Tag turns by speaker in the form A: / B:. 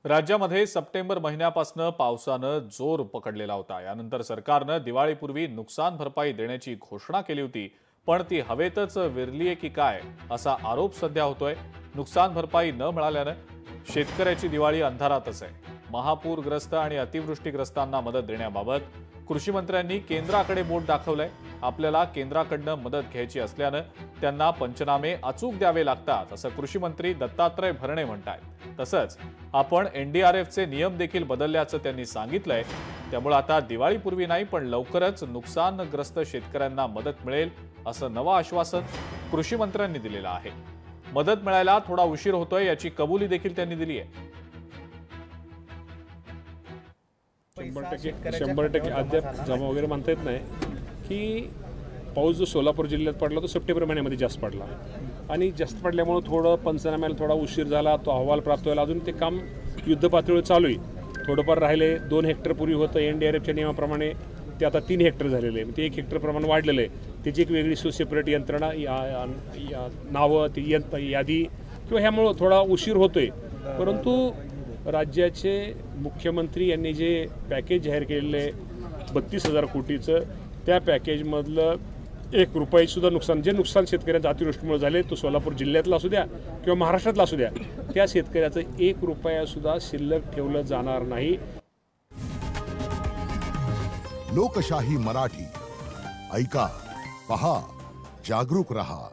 A: राज्यामध्ये सप्टेंबर महिन्यापासून पावसानं जोर पकडलेला होता। यानंतर सरकारनं दिवाळीपूर्वी नुकसान भरपाई देण्याची घोषणा केली होती, पण ती हवेतच विरलीये की काय असा आरोप सध्या होतोय। नुकसान भरपाई न मिळाल्यानं शेतकऱ्याची दिवाळी अंधारातच आहे। महापूरग्रस्त आणि अतिवृष्टीग्रस्तांना मदत देण्याबाबत कृषी मंत्र्यांनी केंद्राकडे बोट दाखवलंय। आपल्याला केंद्राकडनं मदत घ्यायची असल्यानं त्यांना पंचनामे अचूक द्यावे लागतात असं कृषी मंत्री दत्तात्रय भरणे म्हणतायत। तसंच आपण एनडीआरएफचे नियम देखील बदलल्याचं त्यांनी सांगितलंय। त्यामुळे आता दिवाळीपूर्वी नाही पण लवकरच नुकसानग्रस्त शेतकऱ्यांना मदत मिळेल असं नवं आश्वासन कृषी मंत्र्यांनी दिलेलं आहे। मदत मिळायला थोडा उशीर होतोय याची कबुली देखील त्यांनी दिली आहे।
B: 100% अद्याप जमा वगैरे म्हणता येत नाही की पाऊस जो सोलापूर जिल्ह्यात पडला तो सप्टेंबर महिन्यामध्ये जास्त पडला आणि जास्त पडल्यामुळे थोडं पंचनाम्याला थोडा उशीर झाला। तो अहवाल प्राप्त व्हायला अजून ते काम युद्धपातळीवर चालू आहे। थोडंफार राहिले 2 हेक्टर पूर्वी होतं एनडीआरएफच्या नियमाप्रमाणे, ते आता 3 हेक्टर झालेले आहे। ते 1 हेक्टर प्रमाण वाढलेलं आहे। त्याची एक वेगळी सेपरेट यंत्रणा नावं ती यादी किंवा ह्यामुळं थोडा उशीर होतोय। परंतु राज्याचे मुख्यमंत्री यांनी जे पॅकेज जाहीर केलेले 32,000 कोटीचं, त्या पॅकेजमधलं 1 रुपयासुद्धा नुकसान, जे नुकसान शेतकऱ्यांचं अतिवृष्टीमुळे झाले तो सोलापूर जिल्ह्यातला असू द्या किंवा महाराष्ट्रातला असू द्या, त्या शेतकऱ्याचं 1 रुपयासुद्धा शिल्लक ठेवलं जाणार नाही।
C: लोकशाही मराठी ऐका, पहा, जागरूक रहा।